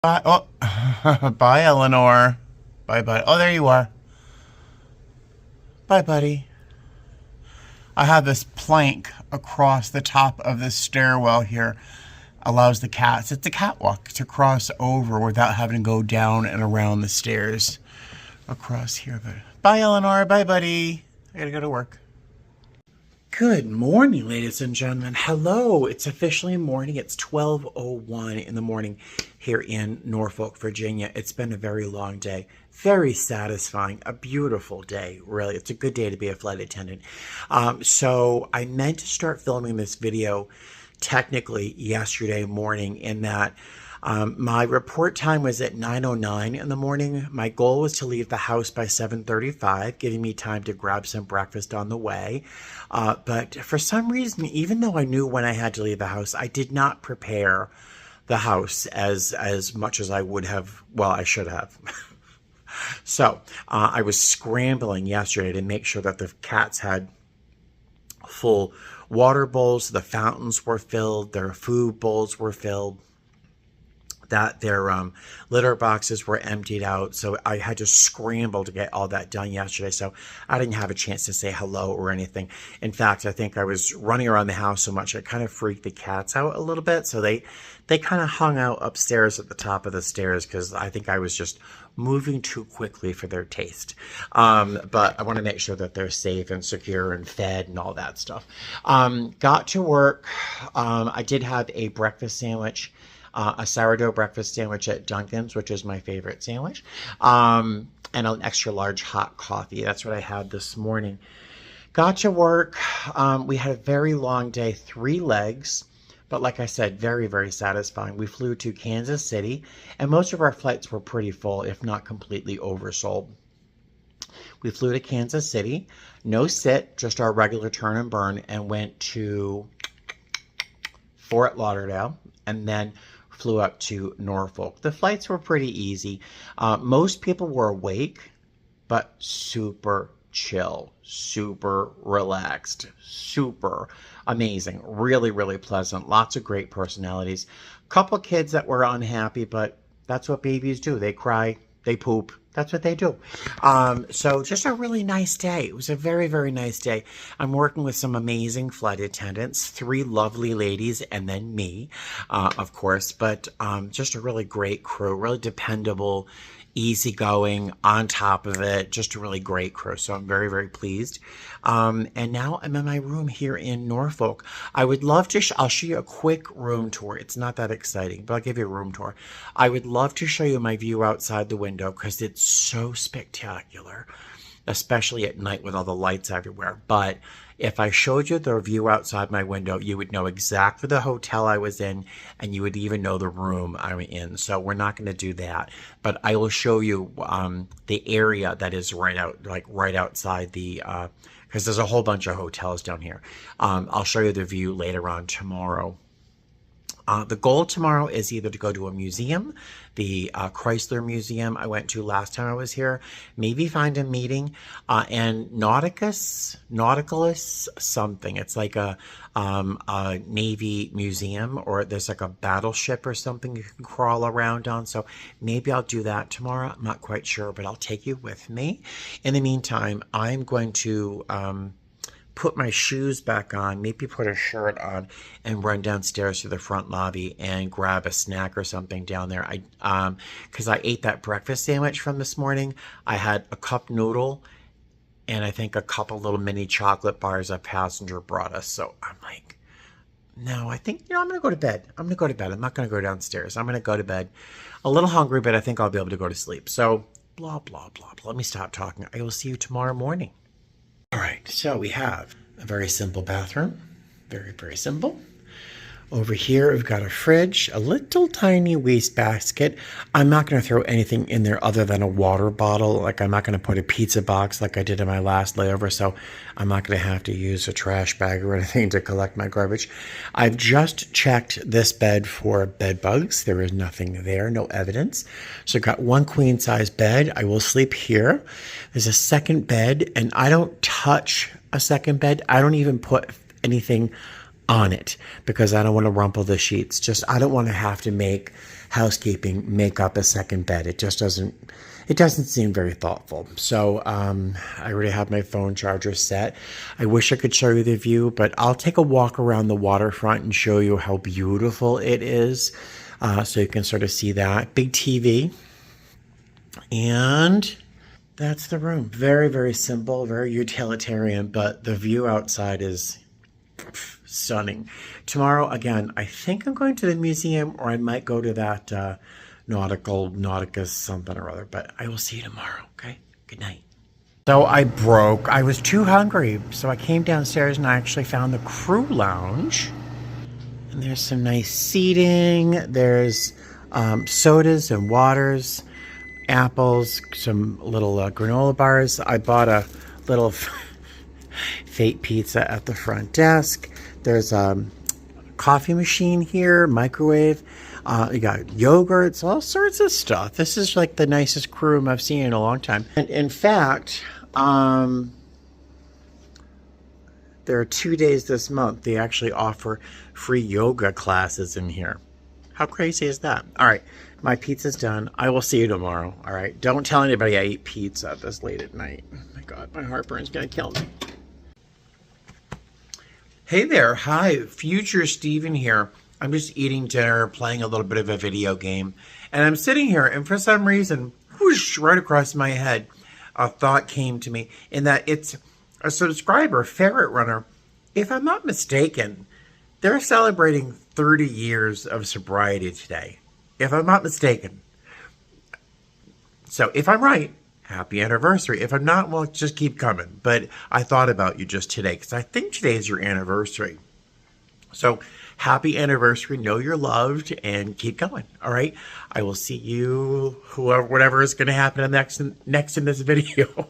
Bye. Oh, bye, Eleanor. Bye, buddy. Oh, there you are. Bye, buddy. I have this plank across the top of the stairwell here. Allows the cats, it's a catwalk, to cross over without having to go down and around the stairs across here. But bye, Eleanor. Bye, buddy. I gotta go to work. Good morning, ladies and gentlemen. Hello. It's officially morning. It's 12:01 in the morning here in Norfolk, Virginia. It's been a very long day. Very satisfying. A beautiful day, really. It's a good day to be a flight attendant. So I meant to start filming this video technically yesterday morning in that my report time was at 9:09 in the morning. My goal was to leave the house by 7:35, giving me time to grab some breakfast on the way. But for some reason, even though I knew when I had to leave the house, I did not prepare the house as much as I would have. Well, I should have. So I was scrambling yesterday to make sure that the cats had full water bowls, the fountains were filled, their food bowls were filled, that their litter boxes were emptied out. So I had to scramble to get all that done yesterday. So I didn't have a chance to say hello or anything. In fact, I think I was running around the house so much, I kind of freaked the cats out a little bit. So they kind of hung out upstairs at the top of the stairs because I think I was just moving too quickly for their taste. But I want to make sure that they're safe and secure and fed and all that stuff. Got to work. I did have a breakfast sandwich. A sourdough breakfast sandwich at Dunkin's, which is my favorite sandwich, and an extra large hot coffee. That's what I had this morning. Got to work. We had a very long day, 3 legs, but like I said, very, very satisfying. We flew to Kansas City, and most of our flights were pretty full, if not completely oversold. We flew to Kansas City, no sit, just our regular turn and burn, and went to Fort Lauderdale, and then flew up to Norfolk. The flights were pretty easy. Most people were awake, but super chill, super relaxed, super amazing, really, really pleasant. Lots of great personalities. Couple kids that were unhappy, but that's what babies do. They cry, they poop. That's what they do. So just a really nice day. It was a very, very nice day. I'm working with some amazing flight attendants, 3 lovely ladies, and then me, of course. But just a really great crew, really dependable, easygoing, on top of it, just a really great crew. So I'm very, very pleased. And now I'm in my room here in Norfolk. I would love to, I'll show you a quick room tour. It's not that exciting, but I'll give you a room tour. I would love to show you my view outside the window because it's so spectacular, especially at night with all the lights everywhere. But if I showed you the view outside my window, you would know exactly the hotel I was in, and you would even know the room I'm in. So we're not going to do that, but I will show you the area that is right outside the, because there's a whole bunch of hotels down here. I'll show you the view later on tomorrow. The goal tomorrow is either to go to a museum, the Chrysler Museum I went to last time I was here, maybe find a meeting, and Nauticus something. It's like a Navy museum, or there's like a battleship or something you can crawl around on. So maybe I'll do that tomorrow. I'm not quite sure, but I'll take you with me. In the meantime, I'm going to put my shoes back on, maybe put a shirt on, and run downstairs to the front lobby and grab a snack or something down there. Because I ate that breakfast sandwich from this morning. I had a cup noodle and I think a couple little mini chocolate bars a passenger brought us. So I'm like, no, I think, I'm going to go to bed. I'm going to go to bed. I'm not going to go downstairs. I'm going to go to bed. A little hungry, but I think I'll be able to go to sleep. So blah, blah, blah, blah. Let me stop talking. I will see you tomorrow morning. All right, so we have a very simple bathroom, very, very simple. Over here, we've got a fridge, a little tiny wastebasket. I'm not going to throw anything in there other than a water bottle. Like, I'm not going to put a pizza box like I did in my last layover, so I'm not going to have to use a trash bag or anything to collect my garbage. I've just checked this bed for bed bugs. There is nothing there, no evidence. So I've got one queen size bed. I will sleep here. There's a second bed, and I don't touch a second bed. I don't even put anything on it because I don't want to rumple the sheets. Just, I don't want to have to make housekeeping make up a second bed. It doesn't seem very thoughtful. So I already have my phone charger set. I wish I could show you the view, but I'll take a walk around the waterfront and show you how beautiful it is. So you can sort of see that. Big TV. And that's the room. Very, very simple, very utilitarian, but the view outside is stunning. Tomorrow, again, I think I'm going to the museum, or I might go to that Nauticus something or other, but I will see you tomorrow, okay? Good night. So I was too hungry, so I came downstairs and I actually found the crew lounge. And there's some nice seating. There's sodas and waters, apples, some little granola bars. I bought a little fate pizza at the front desk. There's a coffee machine here, microwave. You got yogurts, all sorts of stuff. This is like the nicest crew room I've seen in a long time. And in fact, there are 2 days this month they actually offer free yoga classes in here. How crazy is that? All right, my pizza's done. I will see you tomorrow. All right, don't tell anybody I eat pizza this late at night. Oh my God, my heartburn's gonna kill me. Hey there, hi, future Steven here. I'm just eating dinner, playing a little bit of a video game, and I'm sitting here, and for some reason, whoosh, right across my head, a thought came to me, in that it's a subscriber, Ferret Runner. If I'm not mistaken, they're celebrating 30 years of sobriety today. If I'm not mistaken. So if I'm right, happy anniversary. If I'm not, well, just keep coming. But I thought about you just today because I think today is your anniversary. So happy anniversary. Know you're loved and keep going. All right. I will see you, whatever is going to happen next in this video.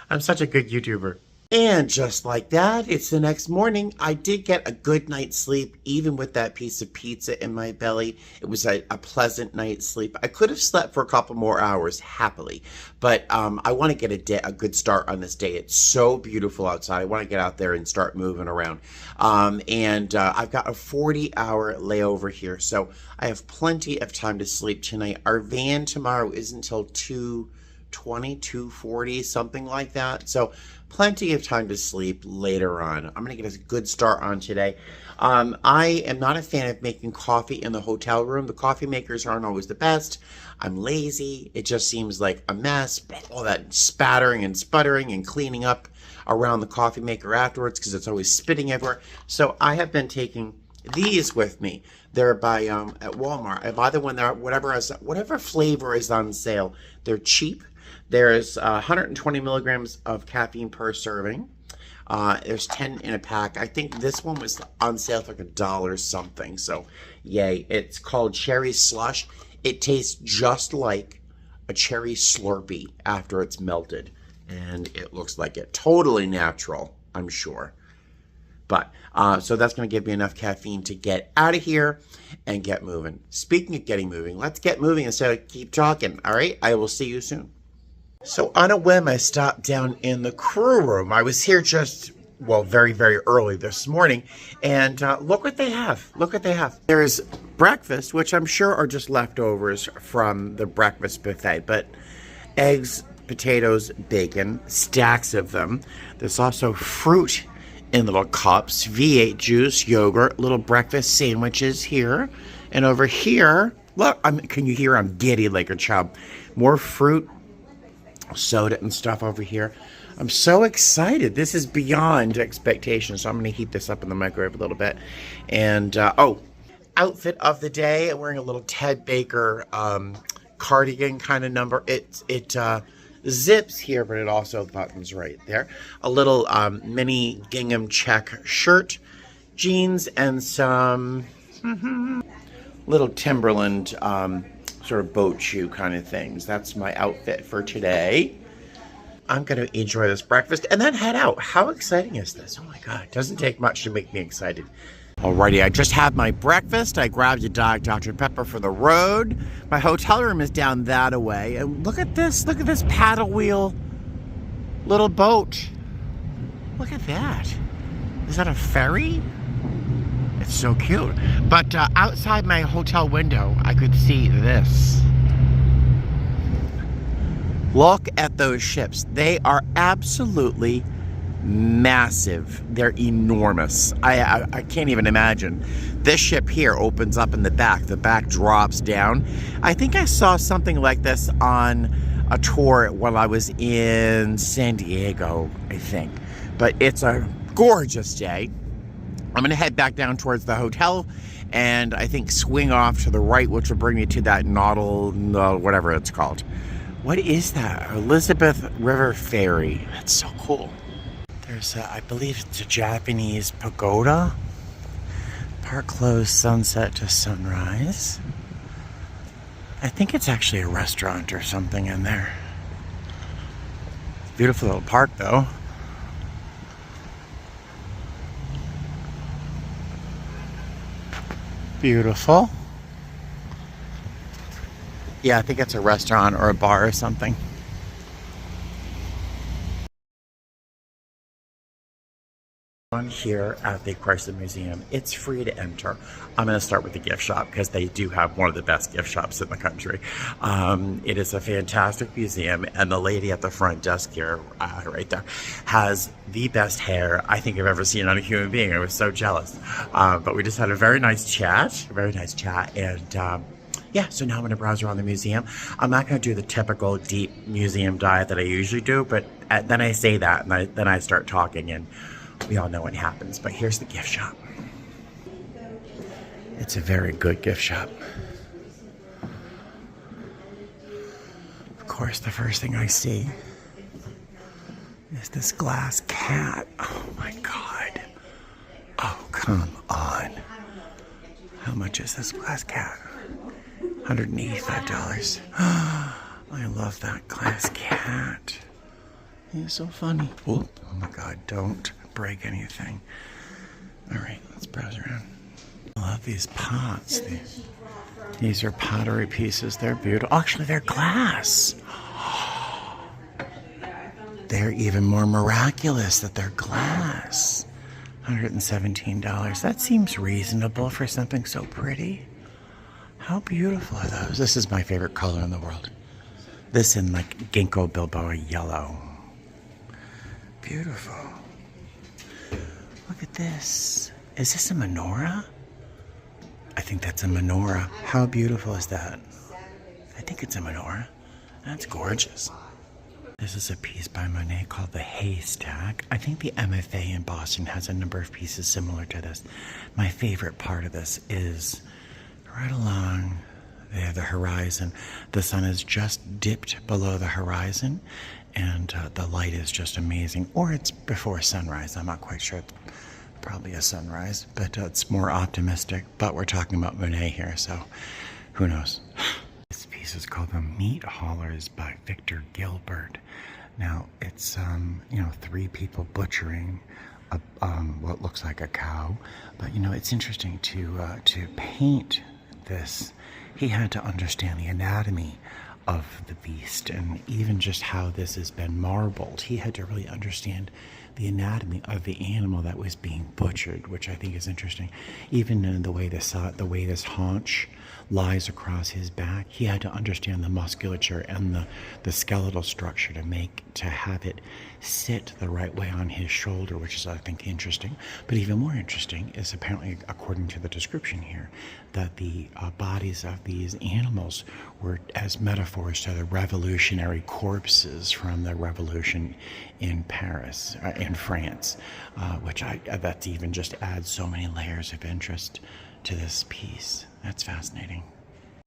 I'm such a good YouTuber. And just like that, it's the next morning. I did get a good night's sleep, even with that piece of pizza in my belly. It was a pleasant night's sleep. I could have slept for a couple more hours, happily. But I want to get a good start on this day. It's so beautiful outside. I want to get out there and start moving around. I've got a 40-hour layover here, so I have plenty of time to sleep tonight. Our van tomorrow is until 2:20, 2:40, something like that. So plenty of time to sleep later on. I'm going to get a good start on today. I am not a fan of making coffee in the hotel room. The coffee makers aren't always the best. I'm lazy. It just seems like a mess. All that spattering and sputtering and cleaning up around the coffee maker afterwards because it's always spitting everywhere. So I have been taking these with me. They're by at Walmart. I buy them when they're whatever flavor is on sale. They're cheap. There's 120 milligrams of caffeine per serving. There's 10 in a pack. I think this one was on sale for like $1 something. So, yay. It's called Cherry Slush. It tastes just like a cherry Slurpee after it's melted. And it looks like it. Totally natural, I'm sure. But, so that's going to give me enough caffeine to get out of here and get moving. Speaking of getting moving, let's get moving instead of keep talking. All right? I will see you soon. So on a whim, I stopped down in the crew room. I was here just, well, very, very early this morning. And look what they have. Look what they have. There's breakfast, which I'm sure are just leftovers from the breakfast buffet. But eggs, potatoes, bacon, stacks of them. There's also fruit in little cups, V8 juice, yogurt, little breakfast sandwiches here. And over here, look, can you hear I'm giddy like a chub? More fruit, soda and stuff over here. I'm so excited. This is beyond expectations. So I'm going to heat this up in the microwave a little bit. And, outfit of the day. I'm wearing a little Ted Baker cardigan kind of number. It zips here, but it also buttons right there. A little mini gingham check shirt, jeans, and some little Timberland sort of boat shoe kind of things. That's my outfit for today. I'm going to enjoy this breakfast and then head out. How exciting is this? Oh my God, it doesn't take much to make me excited. Alrighty, I just had my breakfast. I grabbed a Diet Dr. Pepper for the road. My hotel room is down that away. And look at this paddle wheel little boat. Look at that. Is that a ferry? It's so cute. But outside my hotel window, I could see this. Look at those ships. They are absolutely massive. They're enormous. I can't even imagine. This ship here opens up in the back. The back drops down. I think I saw something like this on a tour while I was in San Diego, I think. But it's a gorgeous day. I'm gonna head back down towards the hotel and I think swing off to the right, which will bring me to that whatever it's called. What is that? Elizabeth River Ferry. That's so cool. There's I believe it's a Japanese pagoda. Park closed sunset to sunrise. I think it's actually a restaurant or something in there. Beautiful little park though. Beautiful. Yeah, I think it's a restaurant or a bar or something. On here at the Chrysler Museum, it's free to enter. I'm going to start with the gift shop because they do have one of the best gift shops in the country. It is a fantastic museum, and the lady at the front desk here, right there, has the best hair I think I've ever seen on a human being. I was so jealous. But we just had a very nice chat, and yeah, so now I'm going to browse around the museum. I'm not going to do the typical deep museum dive that I usually do, but then I say that, and then I start talking, and we all know what happens. But here's the gift shop. It's a very good gift shop. Of course, the first thing I see is this glass cat. Oh my God. Oh, come on. How much is this glass cat? $185. I love that glass cat. He's so funny. Oh my God, don't break anything. All right, let's browse around. I love these pots. These are pottery pieces. They're beautiful. Actually, they're glass. They're even more miraculous that they're glass. $117. That seems reasonable for something so pretty. How beautiful are those? This is my favorite color in the world. This in like ginkgo biloba yellow. Beautiful. Look at this. Is this a menorah? I think that's a menorah. How beautiful is that? I think it's a menorah. That's gorgeous. This is a piece by Monet called The Haystack. I think the MFA in Boston has a number of pieces similar to this. My favorite part of this is right along there, the horizon. The sun has just dipped below the horizon, and the light is just amazing. Or it's before sunrise. I'm not quite sure. It's probably a sunrise, but it's more optimistic. But we're talking about Monet here, so who knows? This piece is called The Meat Haulers by Victor Gilbert. Now, it's, three people butchering what looks like a cow. But, it's interesting to paint this. He had to understand the anatomy of the beast, and even just how this has been marbled. He had to really understand the anatomy of the animal that was being butchered, which I think is interesting. Even in the way this haunch lies across his back, he had to understand the musculature and the skeletal structure to have it sit the right way on his shoulder, which is, I think, interesting. But even more interesting is, apparently, according to the description here, that the bodies of these animals were as metaphors to the revolutionary corpses from the revolution in Paris, in France, which that even just adds so many layers of interest to this piece. That's fascinating.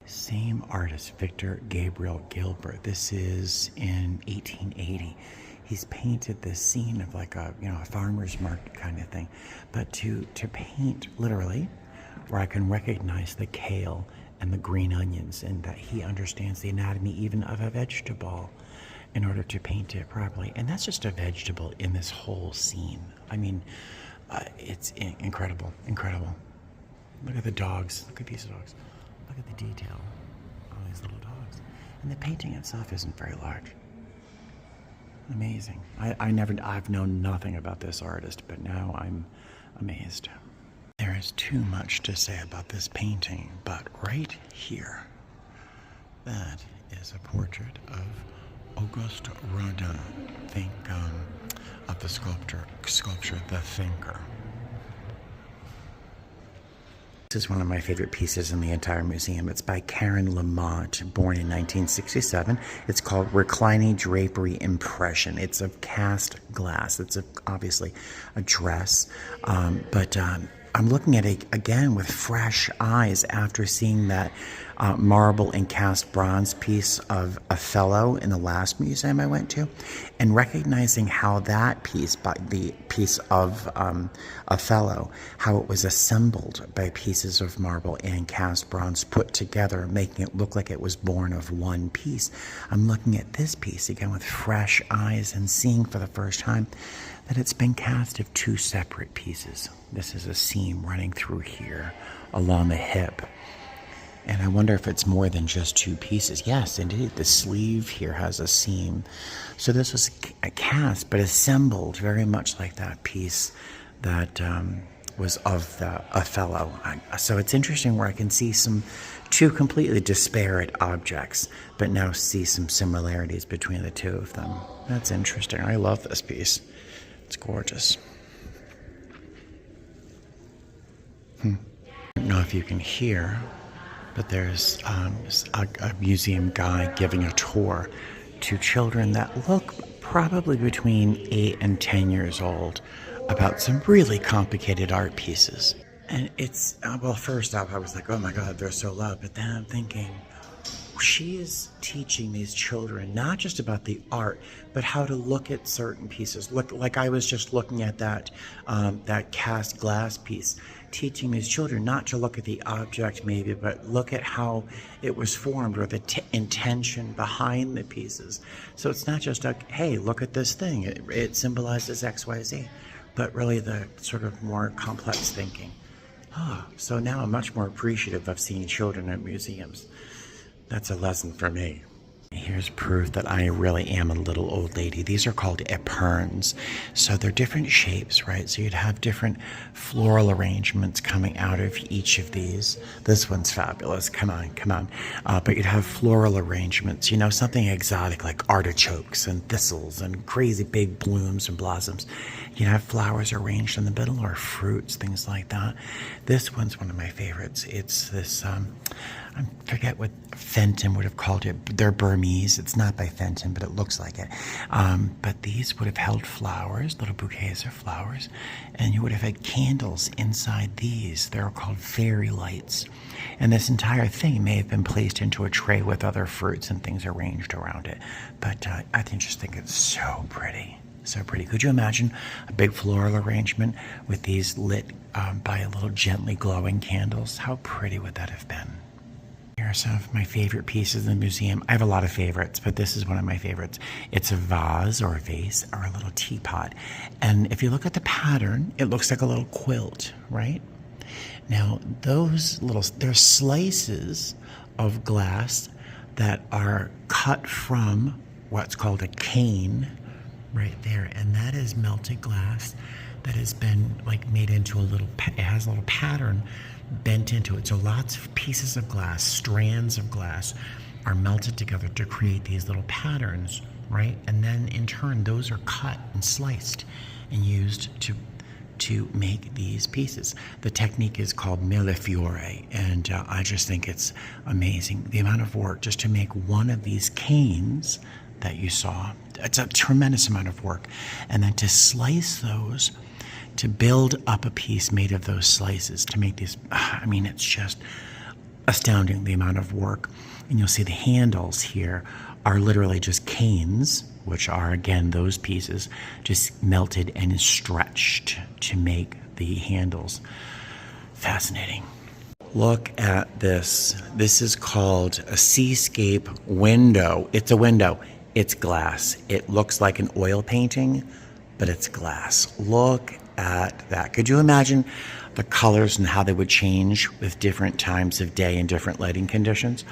Same artist, Victor Gabriel Gilbert. This is in 1880. He's painted this scene of like a farmer's market kind of thing, but to paint literally, where I can recognize the kale and the green onions, and that he understands the anatomy even of a vegetable in order to paint it properly. And that's just a vegetable in this whole scene. I mean, it's incredible, incredible. Look at the dogs. Look at these dogs. Look at the detail on these little dogs. And the painting itself isn't very large. Amazing. I've known nothing about this artist, but now I'm amazed. There is too much to say about this painting, but right here, that is a portrait of Auguste Rodin. Think of the sculpture, The Thinker. This is one of my favorite pieces in the entire museum. It's by Karen Lamont, born in 1967. It's called Reclining Drapery Impression. It's of cast glass. It's obviously a dress, but I'm looking at it again with fresh eyes after seeing that marble and cast bronze piece of Othello in the last museum I went to, and recognizing how that piece, the piece of Othello, how it was assembled by pieces of marble and cast bronze put together, making it look like it was born of one piece. I'm looking at this piece again with fresh eyes and seeing for the first time that it's been cast of two separate pieces. This is a seam running through here along the hip. And I wonder if it's more than just two pieces. Yes, indeed, the sleeve here has a seam. So this was a cast, but assembled very much like that piece that was of the Othello. So it's interesting where I can see two completely disparate objects, but now see some similarities between the two of them. That's interesting. I love this piece. It's gorgeous. I don't know if you can hear, but there's a museum guide giving a tour to children that look probably between 8 and 10 years old about some really complicated art pieces. And it's, well, first off, I was like, oh my God, they're so loud. But then I'm thinking, she is teaching these children not just about the art, but how to look at certain pieces. Look, like I was just looking at that cast glass piece, teaching these children not to look at the object maybe, but look at how it was formed or the intention behind the pieces. So it's not just like, hey, look at this thing. It symbolizes X, Y, Z, but really the sort of more complex thinking. So now I'm much more appreciative of seeing children at museums. That's a lesson for me. Here's proof that I really am a little old lady. These are called épergnes. So they're different shapes, right? So you'd have different floral arrangements coming out of each of these. This one's fabulous. Come on, come on. But you'd have floral arrangements, you know, something exotic like artichokes and thistles and crazy big blooms and blossoms. You'd have flowers arranged in the middle or fruits, things like that. This one's one of my favorites. It's this, I forget what Fenton would have called it. They're Burmese. It's not by Fenton, but it looks like it. But these would have held flowers, little bouquets of flowers, and you would have had candles inside these. They're called fairy lights. And this entire thing may have been placed into a tray with other fruits and things arranged around it. But I just think it's so pretty. So pretty. Could you imagine a big floral arrangement with these lit by a little gently glowing candles? How pretty would that have been? Here are some of my favorite pieces in the museum. I have a lot of favorites, but this is one of my favorites. It's a vase or a vase or a little teapot. And if you look at the pattern, it looks like a little quilt, right? Now, they're slices of glass that are cut from what's called a cane right there. And that is melted glass that has been like made into it has a little pattern bent into it. So lots of pieces of glass, strands of glass are melted together to create these little patterns, right? And then in turn, those are cut and sliced and used to make these pieces. The technique is called millefiore, and I just think it's amazing. The amount of work just to make one of these canes that you saw, it's a tremendous amount of work. And then to slice those, to build up a piece made of those slices, to make these, I mean, it's just astounding the amount of work. And you'll see the handles here are literally just canes, which are, again, those pieces just melted and stretched to make the handles. Fascinating. Look at this. This is called a seascape window. It's a window. It's glass. It looks like an oil painting, but it's glass. Look at that. Could you imagine the colors and how they would change with different times of day and different lighting conditions?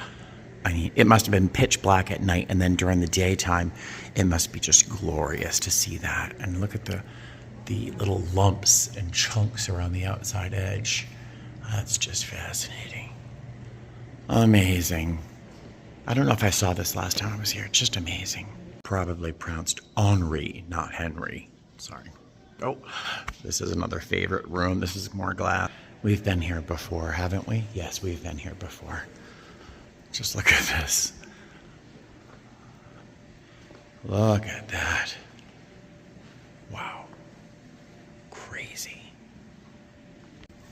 I mean, it must have been pitch black at night, and then during the daytime, it must be just glorious to see that. And look at the little lumps and chunks around the outside edge. That's just fascinating. Amazing. I don't know if I saw this last time I was here. It's just amazing. Probably pronounced Henri, not Henry. Sorry. Oh, this is another favorite room. This is more glass. We've been here before, haven't we? Yes, we've been here before. Just look at this. Look at that. Wow. Crazy.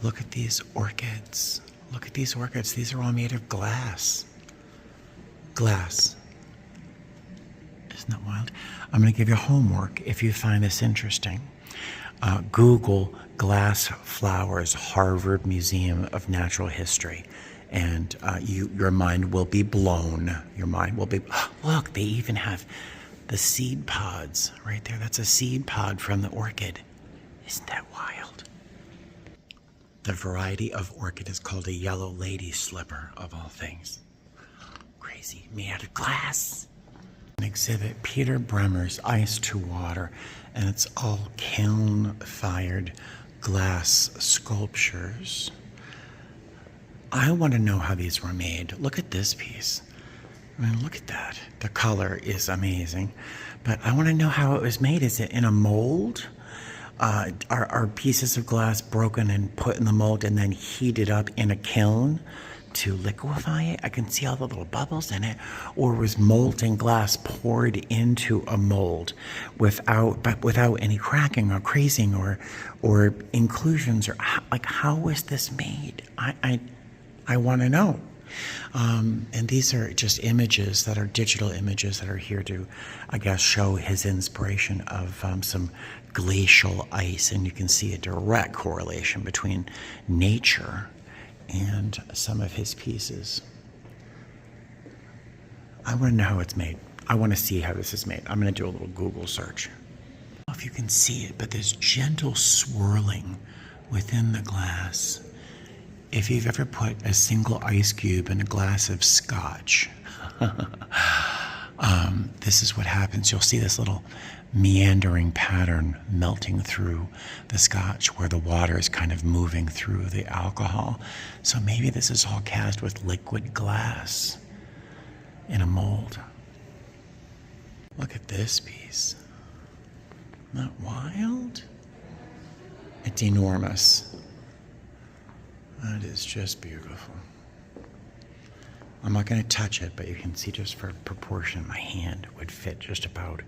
Look at these orchids. Look at these orchids. These are all made of glass. Glass. Isn't that wild? I'm going to give you homework if you find this interesting. Google glass flowers, Harvard Museum of Natural History, and your mind will be blown. Your mind will be, look, they even have the seed pods right there. That's a seed pod from the orchid. Isn't that wild? The variety of orchid is called a yellow lady slipper, of all things. Crazy, made out of glass. An exhibit, Peter Bremer's Ice to Water, and it's all kiln-fired glass sculptures. I want to know how these were made. Look at this piece. I mean, look at that. The color is amazing, but I want to know how it was made. Is it in a mold? Are pieces of glass broken and put in the mold and then heated up in a kiln to liquefy it? I can see all the little bubbles in it. Or was molten glass poured into a mold without any cracking or crazing or inclusions? Or how was this made? I want to know. And these are just images that are digital images that are here to, I guess, show his inspiration of some glacial ice. And you can see a direct correlation between nature and some of his pieces. I want to know how it's made. I want to see how this is made. I'm going to do a little Google search. I don't know if you can see it, but there's gentle swirling within the glass. If you've ever put a single ice cube in a glass of scotch, this is what happens. You'll see this little meandering pattern melting through the scotch where the water is kind of moving through the alcohol. So maybe this is all cast with liquid glass in a mold. Look at this piece. Isn't that wild? It's enormous. That is just beautiful. I'm not going to touch it, but you can see just for proportion, my hand would fit just about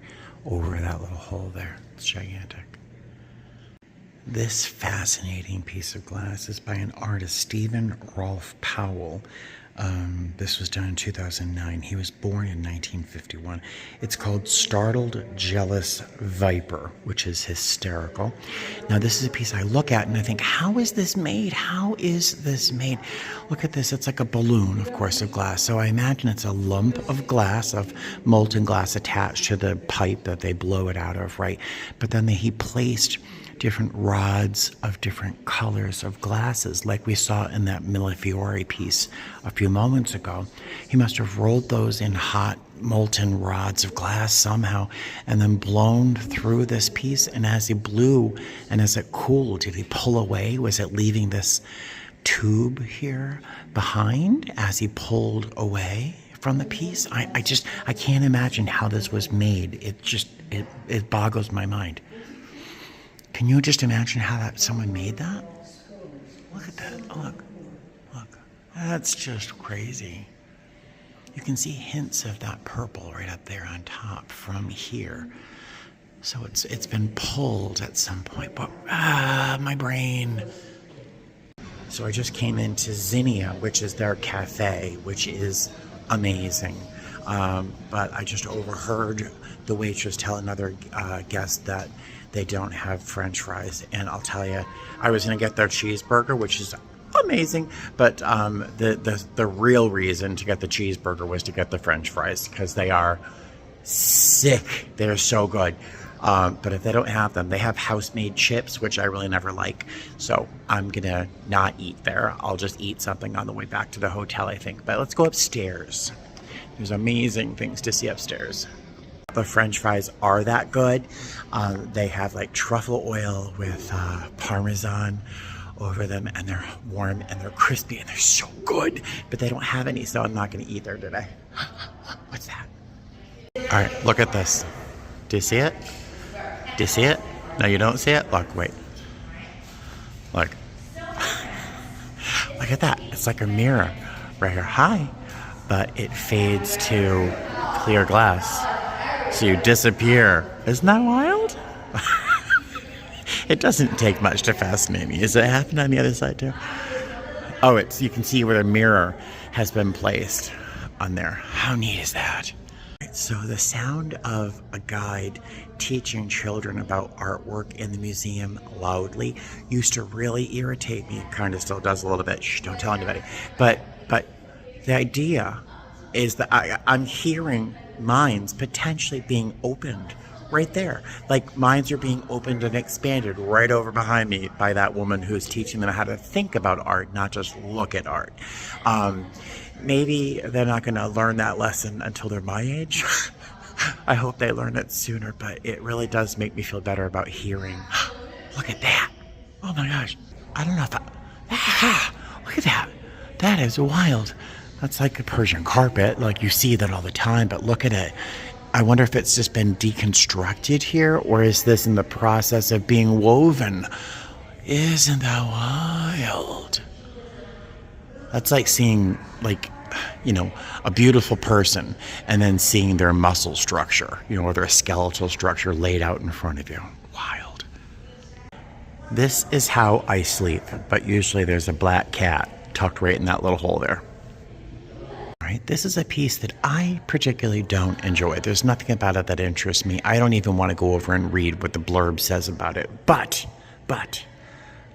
over that little hole there. It's gigantic. This fascinating piece of glass is by an artist, Stephen Rolfe Powell. This was done in 2009. He was born in 1951. It's called Startled Jealous Viper, which is hysterical. Now, this is a piece I look at and I think, how is this made? How is this made? Look at this. It's like a balloon, of course, of glass. So I imagine it's a lump of glass, of molten glass attached to the pipe that they blow it out of, right? But then he placed different rods of different colors of glasses, like we saw in that Millefiori piece a few moments ago. He must have rolled those in hot molten rods of glass somehow and then blown through this piece. And as he blew and as it cooled, did he pull away? Was it leaving this tube here behind as he pulled away from the piece? I can't imagine how this was made. It boggles my mind. Can you just imagine how someone made that? Look at that. Oh, look. That's just crazy. You can see hints of that purple right up there on top from here. So it's been pulled at some point, but my brain. So I just came into Zinnia, which is their cafe, which is amazing. But I just overheard the waitress tell another guest that they don't have French fries. And I'll tell you, I was going to get their cheeseburger, which is amazing. But the real reason to get the cheeseburger was to get the French fries, because they are sick. They're so good. But if they don't have them, they have house-made chips, which I really never like. So I'm going to not eat there. I'll just eat something on the way back to the hotel, I think. But let's go upstairs. There's amazing things to see upstairs. The French fries are that good. They have like truffle oil with Parmesan over them, and they're warm and they're crispy and they're so good. But they don't have any, so I'm not going to eat there today. What's that? All right, look at this. Do you see it? Do you see it? No, you don't see it? Look, wait. Look. Look at that. It's like a mirror right here. Hi. But it fades to clear glass. So you disappear. Isn't that wild? It doesn't take much to fascinate me. Does it happen on the other side too? Oh, you can see where the mirror has been placed on there. How neat is that? So the sound of a guide teaching children about artwork in the museum loudly used to really irritate me. It kind of still does a little bit. Shh, don't tell anybody. But the idea is that I'm hearing minds potentially being opened right there. Like minds are being opened and expanded right over behind me by that woman who's teaching them how to think about art, not just look at art. Maybe they're not going to learn that lesson until they're my age. I hope they learn it sooner, but it really does make me feel better about hearing. Look at that. Oh my gosh. I don't know if look at that. That is wild. That's like a Persian carpet. Like you see that all the time, but look at it. I wonder if it's just been deconstructed here, or is this in the process of being woven? Isn't that wild? That's like seeing, like, you know, a beautiful person and then seeing their muscle structure, you know, or their skeletal structure laid out in front of you. Wild. This is how I sleep, but usually there's a black cat tucked right in that little hole there. All right, this is a piece that I particularly don't enjoy. There's nothing about it that interests me. I don't even want to go over and read what the blurb says about it. But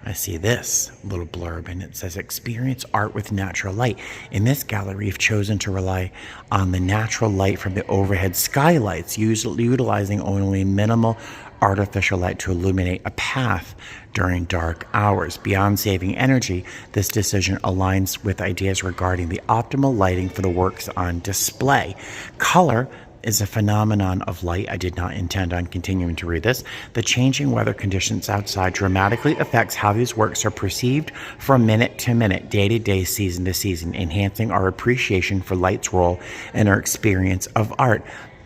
I see this little blurb, and it says, experience art with natural light. In this gallery, you've chosen to rely on the natural light from the overhead skylights, utilizing only minimal artificial light to illuminate a path during dark hours. Beyond saving energy, this decision aligns with ideas regarding the optimal lighting for the works on display. Color is a phenomenon of light. I did not intend on continuing to read this. The changing weather conditions outside dramatically affects how these works are perceived from minute to minute, day to day, season to season, enhancing our appreciation for light's role in our experience of art.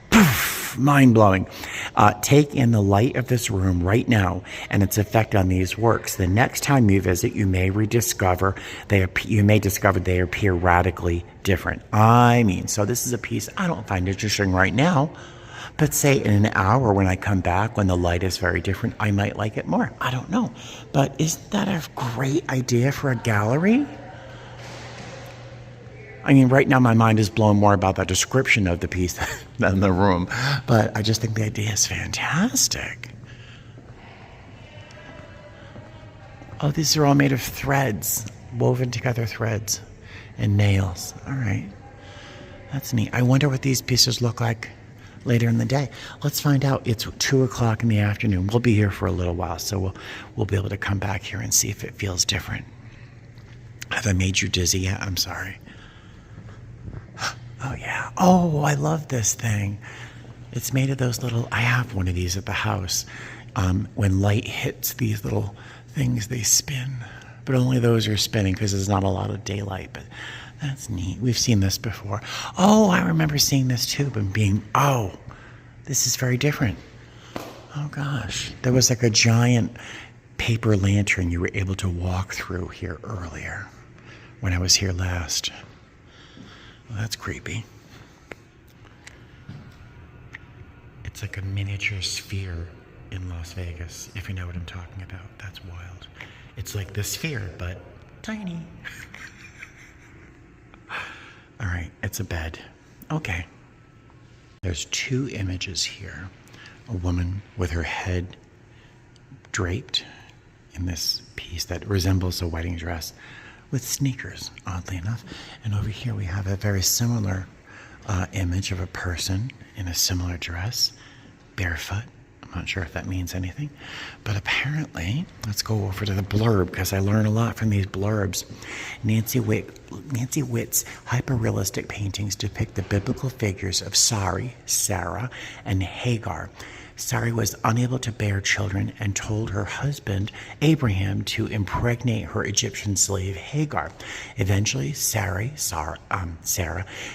Poof, mind-blowing. Take in the light of this room right now and its effect on these works. The next time you visit, you may discover they appear radically different. So this is a piece I don't find interesting right now, but say in an hour when I come back, when the light is very different, I might like it more. I don't know. But isn't that a great idea for a gallery? I mean, right now my mind is blown more about the description of the piece than the room, but I just think the idea is fantastic. Oh, these are all made of threads, woven together threads and nails. All right, that's neat. I wonder what these pieces look like later in the day. Let's find out. It's 2 o'clock in the afternoon. We'll be here for a little while, so we'll be able to come back here and see if it feels different. Have I made you dizzy yet? I'm sorry. Oh, yeah. Oh, I love this thing. It's made of those little, I have one of these at the house. When light hits these little things, they spin. But only those are spinning because there's not a lot of daylight. But that's neat. We've seen this before. Oh, I remember seeing this too, but this is very different. Oh, gosh. There was like a giant paper lantern you were able to walk through here earlier when I was here last. Well, that's creepy. It's like a miniature sphere in Las Vegas, if you know what I'm talking about. That's wild. It's like the sphere, but tiny. All right, it's a bed. Okay. There's 2 images here. A woman with her head draped in this piece that resembles a wedding dress, with sneakers, oddly enough. And over here we have a very similar image of a person in a similar dress, barefoot. I'm not sure if that means anything, but apparently, let's go over to the blurb because I learn a lot from these blurbs. Nancy Witt's hyper-realistic paintings depict the biblical figures of Sarai, Sarah, and Hagar. Sarai was unable to bear children and told her husband, Abraham, to impregnate her Egyptian slave Hagar. Eventually, Sarah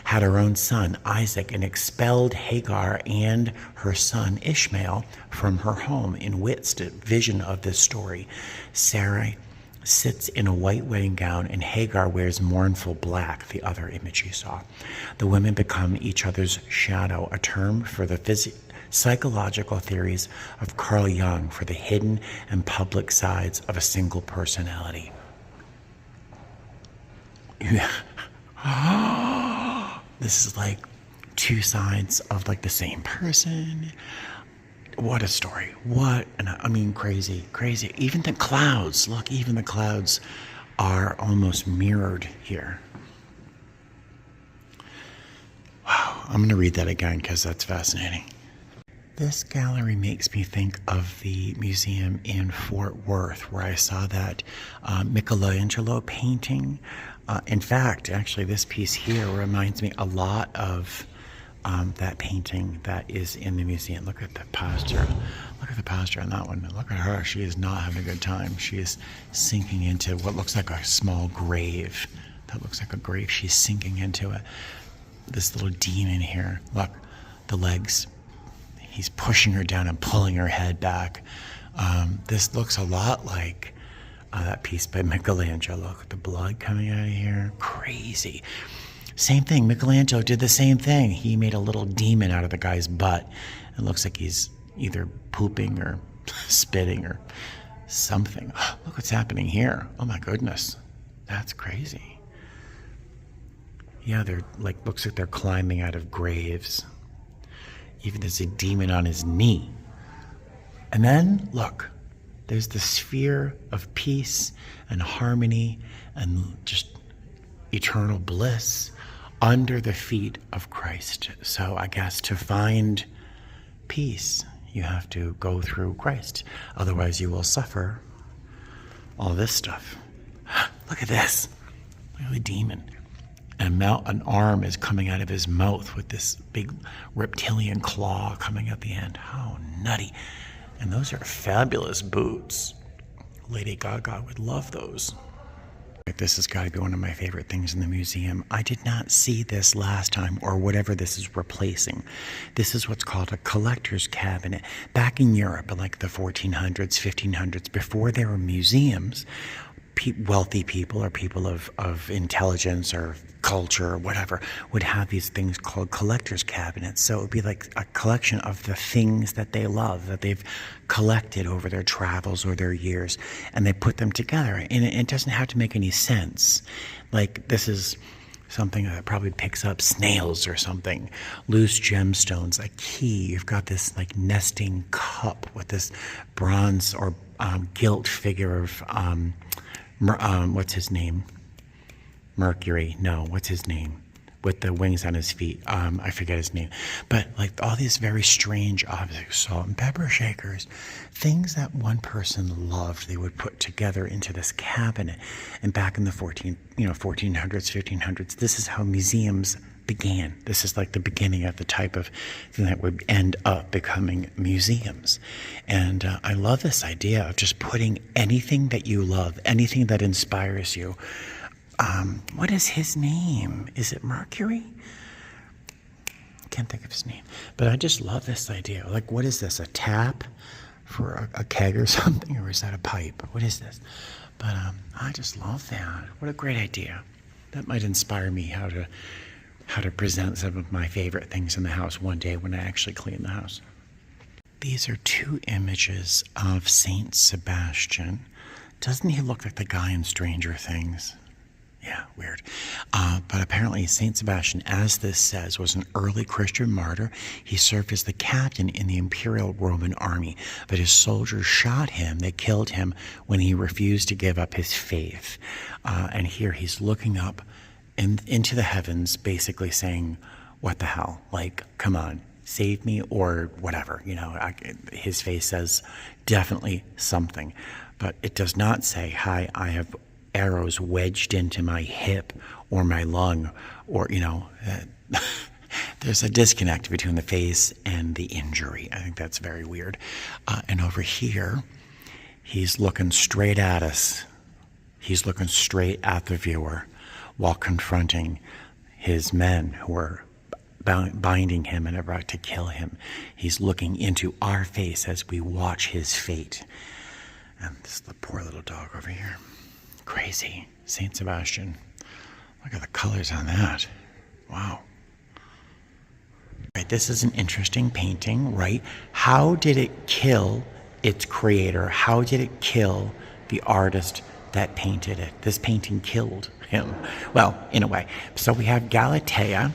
had her own son, Isaac, and expelled Hagar and her son, Ishmael, from her home. In Witt's vision of this story, Sarai sits in a white wedding gown and Hagar wears mournful black, the other image you saw. The women become each other's shadow, a term for the psychological theories of Carl Jung for the hidden and public sides of a single personality. This is like two sides of like the same person. What a story. Crazy, crazy. Even the clouds, look, even the clouds are almost mirrored here. Wow, I'm going to read that again because that's fascinating. This gallery makes me think of the museum in Fort Worth where I saw that Michelangelo painting. In fact, actually, this piece here reminds me a lot of that painting that is in the museum. Look at the posture. Look at the posture on that one. Look at her. She is not having a good time. She is sinking into what looks like a small grave. That looks like a grave. She's sinking into it. This little demon here. Look, the legs. He's pushing her down and pulling her head back. This looks a lot like that piece by Michelangelo. Look at the blood coming out of here. Crazy. Same thing. Michelangelo did the same thing. He made a little demon out of the guy's butt. It looks like he's either pooping or spitting or something. Look what's happening here. Oh my goodness. That's crazy. Yeah, they're like, looks like they're climbing out of graves. Even there's a demon on his knee. And then, look, there's the sphere of peace and harmony and just eternal bliss under the feet of Christ. So I guess to find peace, you have to go through Christ. Otherwise, you will suffer all this stuff. Look at this. Look at the demon. And an arm is coming out of his mouth with this big reptilian claw coming at the end. How nutty. And those are fabulous boots. Lady Gaga would love those. This has got to be one of my favorite things in the museum. I did not see this last time, or whatever this is replacing. This is what's called a collector's cabinet. Back in Europe, in like the 1400s, 1500s, before there were museums, wealthy people or people of intelligence or culture or whatever would have these things called collector's cabinets. So it would be like a collection of the things that they love, that they've collected over their travels or their years, and they put them together. And it doesn't have to make any sense. Like, this is something that probably picks up snails or something, loose gemstones, a key. You've got this like nesting cup with this bronze or gilt figure of what's his name? Mercury. No, what's his name? With the wings on his feet. I forget his name. But like all these very strange objects, salt and pepper shakers, things that one person loved, they would put together into this cabinet. And back in the 1400s, 1500s, this is how museums began. This is like the beginning of the type of thing that would end up becoming museums. And I love this idea of just putting anything that you love, anything that inspires you. What is his name? Is it Mercury? I can't think of his name. But I just love this idea. Like, what is this? A tap for a keg or something? Or is that a pipe? What is this? But I just love that. What a great idea. That might inspire me how to present some of my favorite things in the house one day when I actually clean the house. These are two images of Saint Sebastian. Doesn't he look like the guy in Stranger Things? Yeah, weird. But apparently Saint Sebastian, as this says, was an early Christian martyr. He served as the captain in the Imperial Roman army, but his soldiers shot him. They killed him when he refused to give up his faith. And here he's looking up into the heavens, basically saying, what the hell? Like, come on. save me or whatever. You know, his face says definitely something, but it does not say, hi, I have arrows wedged into my hip or my lung, or, you know, there's a disconnect between the face and the injury. I think that's very weird. And over here, he's looking straight at us. He's looking straight at the viewer while confronting his men who are binding him and about to kill him. He's looking into our face as we watch his fate. And this is the poor little dog over here. Crazy. Saint Sebastian. Look at the colors on that. Wow. Right, this is an interesting painting, right? How did it kill its creator? How did it kill the artist that painted it? This painting killed him. Well, in a way. So we have Galatea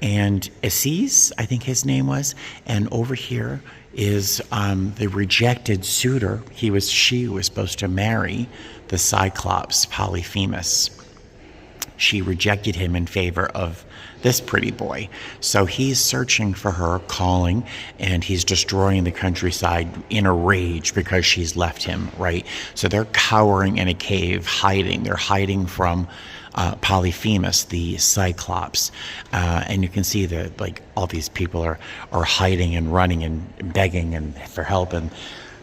and Assis, I think his name was, and over here is the rejected suitor. She was supposed to marry the Cyclops, Polyphemus. She rejected him in favor of this pretty boy. So he's searching for her, calling, and he's destroying the countryside in a rage because she's left him, right? So they're cowering in a cave, hiding. They're hiding from Polyphemus, the Cyclops. And you can see that, like, all these people are hiding and running and begging and for help. And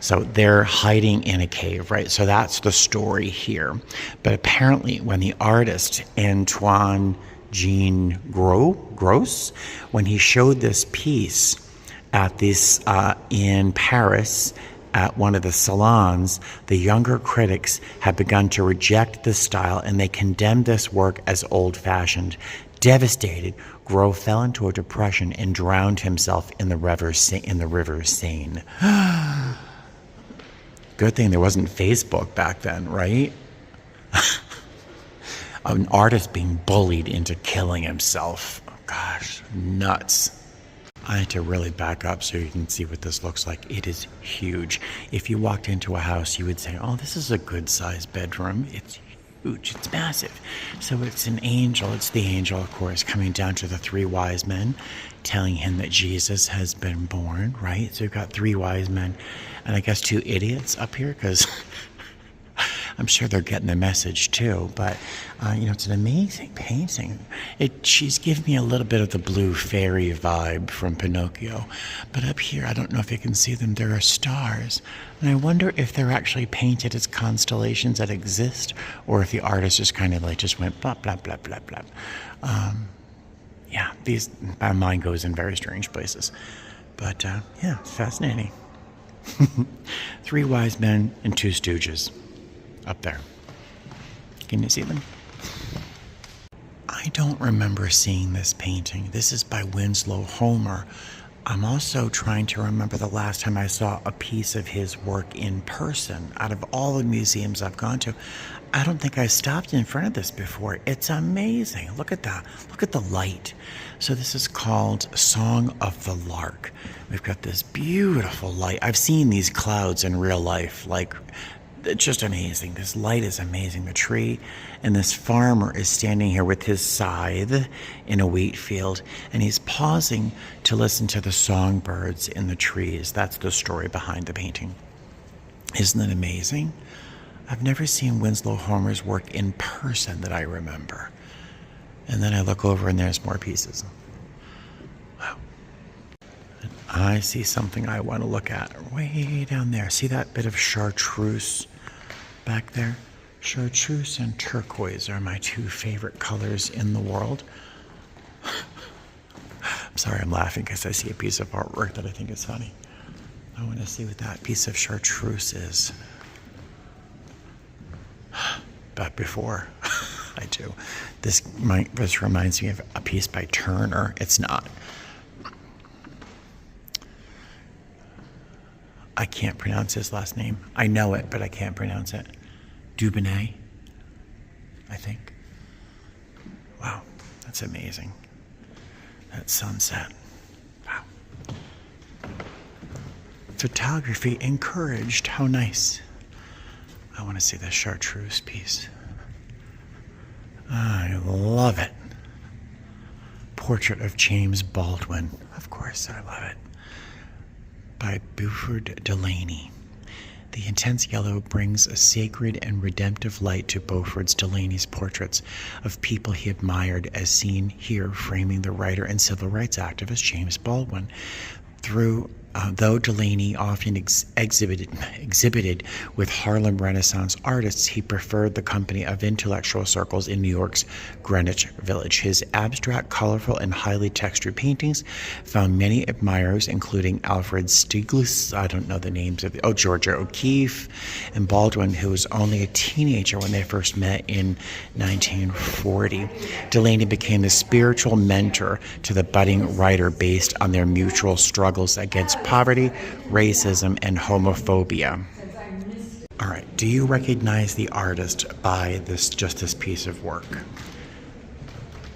so they're hiding in a cave, right? So that's the story here. But apparently when the artist, Antoine Jean Gros, when he showed this piece at this in Paris at one of the salons, the younger critics had begun to reject the style and they condemned this work as old-fashioned. Devastated, Gros fell into a depression and drowned himself in the river Seine. Good thing there wasn't Facebook back then, right? An artist being bullied into killing himself. Oh, gosh, nuts. I had to really back up so you can see what this looks like. It is huge. If you walked into a house, you would say, oh, this is a good-sized bedroom. It's huge. It's massive. So it's an angel. It's the angel, of course, coming down to the three wise men, telling him that Jesus has been born, right? So you've got three wise men and I guess two idiots up here, because I'm sure they're getting the message too. But you know, it's an amazing painting. She's giving me a little bit of the blue fairy vibe from Pinocchio. But up here, I don't know if you can see them, there are stars. And I wonder if they're actually painted as constellations that exist, or if the artist just kind of like just went blah, blah, blah, blah, blah. Yeah, my mind goes in very strange places. But yeah, it's fascinating. Three wise men and two stooges up there. Can you see them? I don't remember seeing this painting. This is by Winslow Homer. I'm also trying to remember the last time I saw a piece of his work in person. Out of all the museums I've gone to, I don't think I stopped in front of this before. It's amazing. Look at that. Look at the light. So this is called Song of the Lark. We've got this beautiful light. I've seen these clouds in real life. Like, it's just amazing. This light is amazing. The tree, and this farmer is standing here with his scythe in a wheat field, and he's pausing to listen to the songbirds in the trees. That's the story behind the painting. Isn't it amazing? I've never seen Winslow Homer's work in person that I remember. And then I look over and there's more pieces. Wow. And I see something I want to look at way down there. See that bit of chartreuse back there? Chartreuse and turquoise are my two favorite colors in the world. I'm sorry, I'm laughing because I see a piece of artwork that I think is funny. I want to see what that piece of chartreuse is. But before I do, this reminds me of a piece by Turner. It's not. I can't pronounce his last name. I know it, but I can't pronounce it. Dubonnet, I think. Wow, that's amazing. That sunset. Wow. Photography encouraged. How nice. I want to see the chartreuse piece. I love it. portrait of James Baldwin. Of course, I love it. By Buford Delaney. The intense yellow brings a sacred and redemptive light to Beaufort Delaney's portraits of people he admired, as seen here framing the writer and civil rights activist James Baldwin. Though Delaney often exhibited with Harlem Renaissance artists, he preferred the company of intellectual circles in New York's Greenwich Village. His abstract, colorful, and highly textured paintings found many admirers, including Alfred Stieglitz, I don't know the names of Georgia O'Keeffe, and Baldwin, who was only a teenager when they first met in 1940. Delaney became the spiritual mentor to the budding writer based on their mutual struggles against poverty, racism, and homophobia. All right, do you recognize the artist by this piece of work?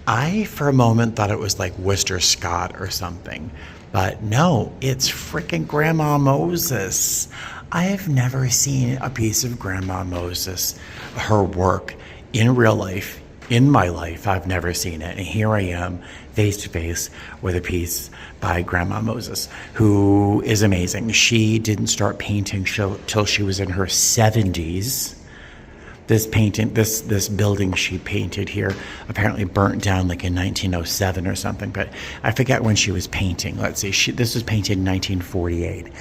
I, for a moment, thought it was like Worcester Scott or something, but no, it's frickin' Grandma Moses. I have never seen a piece of Grandma Moses, her work, in real life. In my life, I've never seen it. And here I am, face to face with a piece by Grandma Moses, who is amazing. She didn't start painting till she was in her 70s. This building she painted here apparently burnt down like in 1907 or something, but I forget when she was painting. Let's see, this was painted in 1948.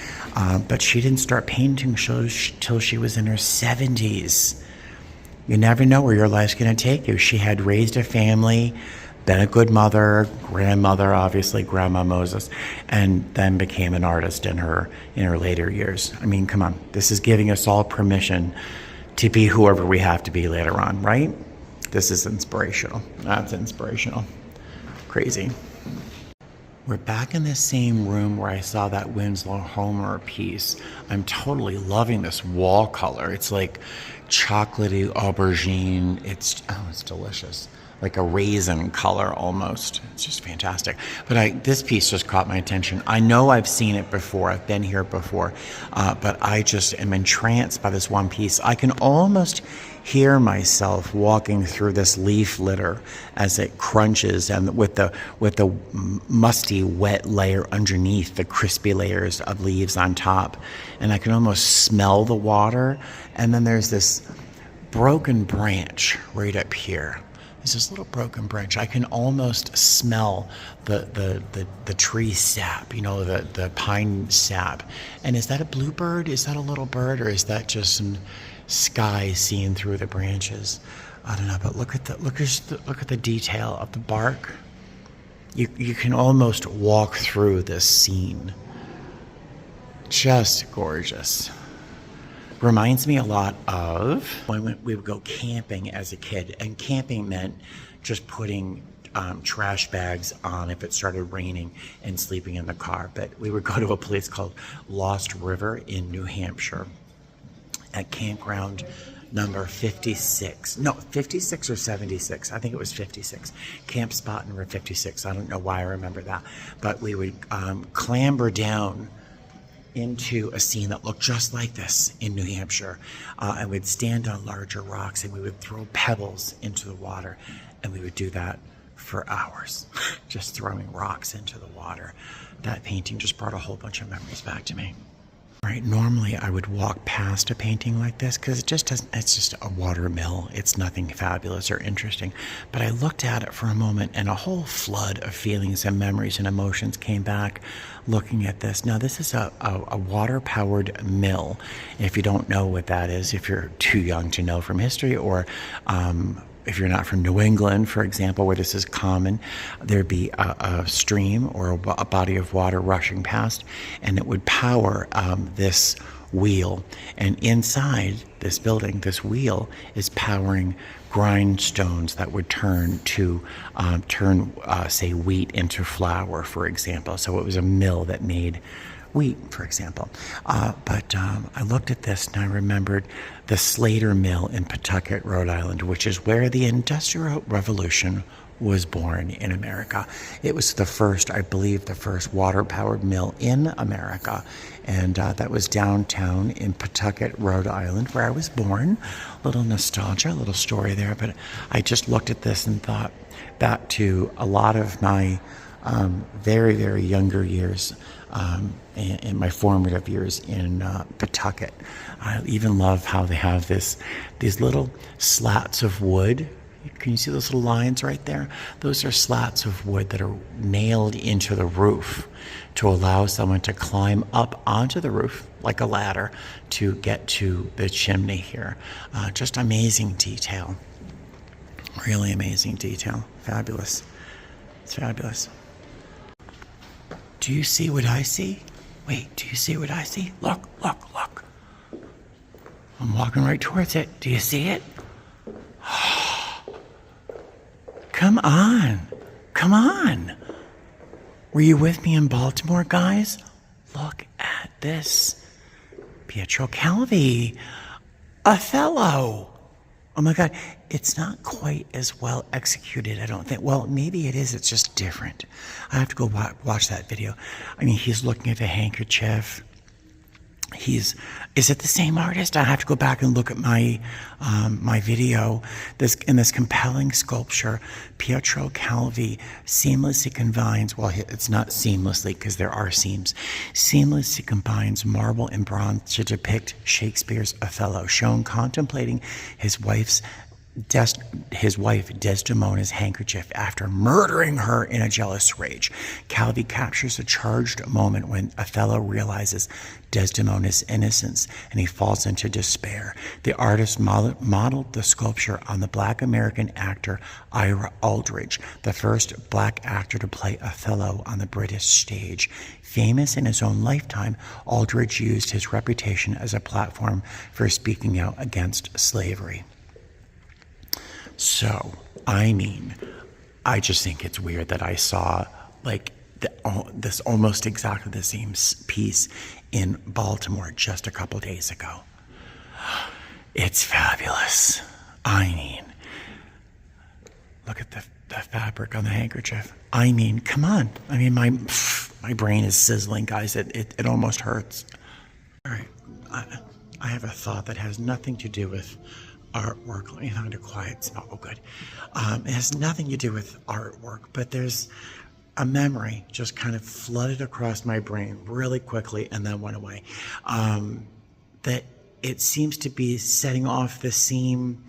But she didn't start painting till she was in her 70s. You never know where your life's going to take you. She had raised a family, been a good mother, grandmother, obviously, Grandma Moses, and then became an artist in her later years. I mean, come on. This is giving us all permission to be whoever we have to be later on, right? This is inspirational. That's inspirational. Crazy. We're back in the same room where I saw that Winslow Homer piece. I'm totally loving this wall color. It's like chocolatey aubergine. It's delicious. Like a raisin color almost. It's just fantastic. But this piece just caught my attention. I know I've seen it before. I've been here before. But I just am entranced by this one piece. I can almost hear myself walking through this leaf litter as it crunches, and with the musty, wet layer underneath, the crispy layers of leaves on top. And I can almost smell the water. And then there's this broken branch right up here. There's this little broken branch. I can almost smell the tree sap, the pine sap. And is that a bluebird? Is that a little bird, or is that just some sky seen through the branches? I don't know, but look at the detail of the bark. You can almost walk through this scene. Just gorgeous. Reminds me a lot of when we would go camping as a kid, and camping meant just putting trash bags on if it started raining and sleeping in the car. But we would go to a place called Lost River in New Hampshire at campground number 56. No, 56 or 76. I think it was 56. Camp spot number 56. I don't know why I remember that. But we would clamber down into a scene that looked just like this in New Hampshire. And we'd stand on larger rocks and we would throw pebbles into the water, and we would do that for hours, just throwing rocks into the water. That painting just brought a whole bunch of memories back to me. Right, normally I would walk past a painting like this because it's just a water mill. It's nothing fabulous or interesting. But I looked at it for a moment, and a whole flood of feelings and memories and emotions came back looking at this. Now, this is a water-powered mill. If you don't know what that is, if you're too young to know from history, or if you're not from New England, for example, where this is common, there'd be a stream or a body of water rushing past, and it would power this wheel. And inside this building, this wheel is powering grindstones that would turn say, wheat into flour, for example. So it was a mill that made wheat, for example. But I looked at this and I remembered the Slater Mill in Pawtucket, Rhode Island, which is where the Industrial Revolution was born in America. It was the first water-powered mill in America. And that was downtown in Pawtucket, Rhode Island, where I was born. Little nostalgia, a little story there. But I just looked at this and thought, back to a lot of my very, very younger years, in my formative years in Pawtucket. I even love how they have these little slats of wood. Can you see those little lines right there? Those are slats of wood that are nailed into the roof to allow someone to climb up onto the roof like a ladder to get to the chimney here. Just amazing detail. Really amazing detail. Fabulous. It's fabulous. Do you see what I see? Wait, do you see what I see? Look, look, look. I'm walking right towards it. Do you see it? Come on. Come on. Were you with me in Baltimore, guys? Look at this. Pietro Calvi. Othello. Oh my God. It's not quite as well executed, I don't think. Well, maybe it is. It's just different. I have to go watch that video. I mean, he's looking at the handkerchief. Is it the same artist? I have to go back and look at my my video. In this compelling sculpture, Pietro Calvi seamlessly combines, well, it's not seamlessly because there are seams, seamlessly combines marble and bronze to depict Shakespeare's Othello, shown contemplating his wife Desdemona's handkerchief after murdering her in a jealous rage. Calvi captures a charged moment when Othello realizes Desdemona's innocence and he falls into despair. The artist modeled the sculpture on the Black American actor Ira Aldridge, the first Black actor to play Othello on the British stage. Famous in his own lifetime, Aldridge used his reputation as a platform for speaking out against slavery. So, I mean, I just think it's weird that I saw like this almost exactly the same piece in Baltimore just a couple days ago. It's fabulous. I mean, look at the fabric on the handkerchief. I mean, come on. I mean, my brain is sizzling, guys. It almost hurts. All right, I have a thought that has nothing to do with artwork. Let me find a quiet spot. Oh, good. It has nothing to do with artwork, but there's a memory just kind of flooded across my brain really quickly and then went away. That it seems to be setting off the same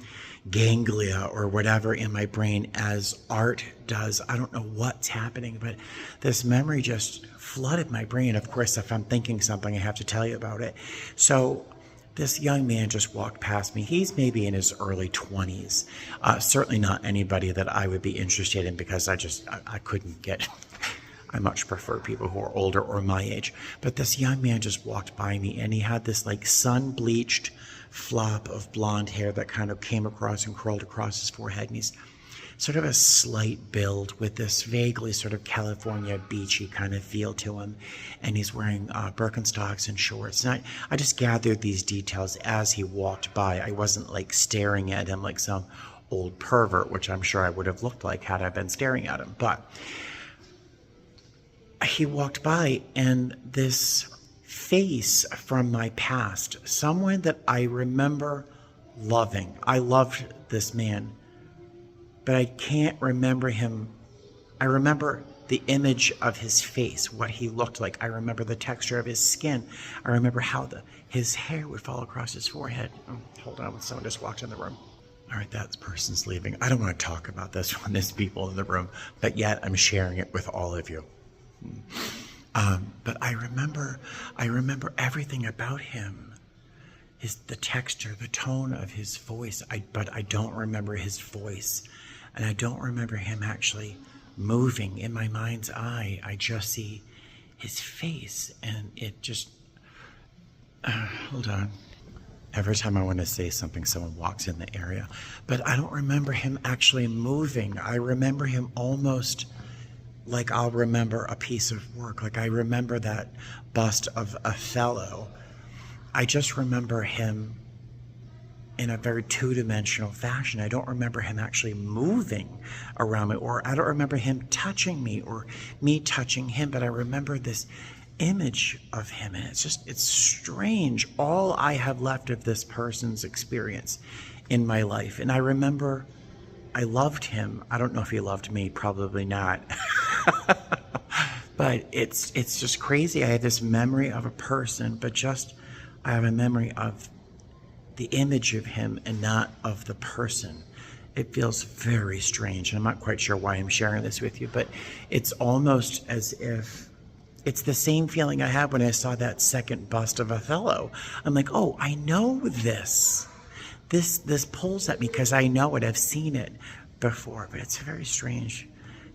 ganglia or whatever in my brain as art does. I don't know what's happening, but this memory just flooded my brain. Of course, if I'm thinking something, I have to tell you about it. So this young man just walked past me. He's maybe in his early 20s. Certainly not anybody that I would be interested in because I couldn't get, I much prefer people who are older or my age. But this young man just walked by me and he had this like sun-bleached flop of blonde hair that kind of came across and curled across his forehead. And he's sort of a slight build with this vaguely sort of California beachy kind of feel to him. And he's wearing Birkenstocks and shorts. And I just gathered these details as he walked by. I wasn't like staring at him like some old pervert, which I'm sure I would have looked like had I been staring at him. But he walked by and this face from my past, someone that I remember loving. I loved this man, but I can't remember him. I remember the image of his face, what he looked like. I remember the texture of his skin. I remember how his hair would fall across his forehead. Oh, hold on, someone just walked in the room. All right, that person's leaving. I don't want to talk about this when there's people in the room, but yet I'm sharing it with all of you. But I remember everything about him. The texture, the tone of his voice, but I don't remember his voice. And I don't remember him actually moving in my mind's eye. I just see his face and it just, hold on. Every time I want to say something, someone walks in the area. But I don't remember him actually moving. I remember him almost like I'll remember a piece of work. Like I remember that bust of Othello. I just remember him in a very two-dimensional fashion. I don't remember him actually moving around me, or I don't remember him touching me or me touching him, but I remember this image of him, and it's strange. All I have left of this person's experience in my life. And I remember I loved him. I don't know if he loved me, probably not. But it's just crazy. I have this memory of a person, but just I have a memory of the image of him and not of the person. It feels very strange, and I'm not quite sure why I'm sharing this with you, but it's almost as if it's the same feeling I had when I saw that second bust of Othello. I'm like, oh, I know this. This pulls at me because I know it. I've seen it before, but it's a very strange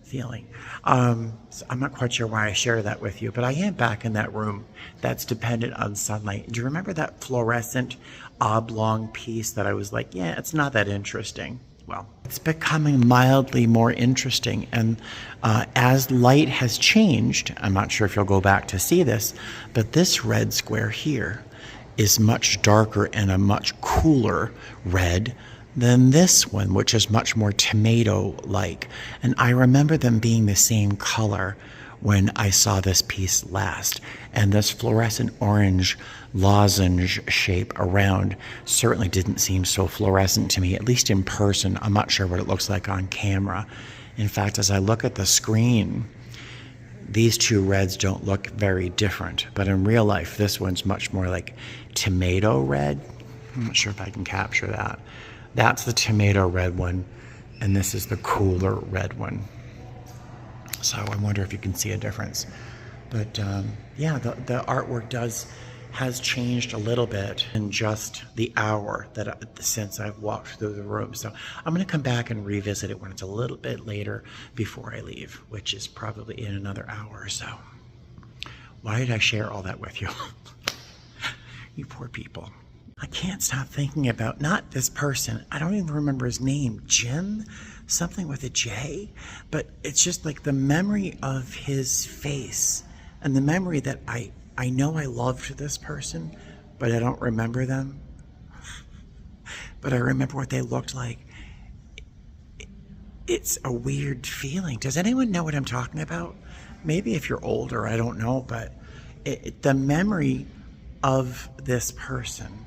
feeling. So I'm not quite sure why I share that with you, but I am back in that room that's dependent on sunlight. Do you remember that fluorescent oblong piece that I was like, yeah, it's not that interesting? Well, it's becoming mildly more interesting, and as light has changed, I'm not sure if you'll go back to see this, but this red square here is much darker and a much cooler red than this one, which is much more tomato-like. And I remember them being the same color when I saw this piece last. And this fluorescent orange lozenge shape around certainly didn't seem so fluorescent to me, at least in person. I'm not sure what it looks like on camera. In fact, as I look at the screen, these two reds don't look very different, but in real life, this one's much more like tomato red. I'm not sure if I can capture that. That's the tomato red one, and this is the cooler red one. So I wonder if you can see a difference. But yeah, the artwork has changed a little bit in just the hour since I've walked through the room. So I'm going to come back and revisit it when it's a little bit later before I leave, which is probably in another hour or so. Why did I share all that with you? You poor people. I can't stop thinking about not this person. I don't even remember his name. Jim? Something with a J? But it's just like the memory of his face and the memory that I know I loved this person, but I don't remember them. But I remember what they looked like. It's a weird feeling. Does anyone know what I'm talking about? Maybe if you're older, I don't know, but the memory of this person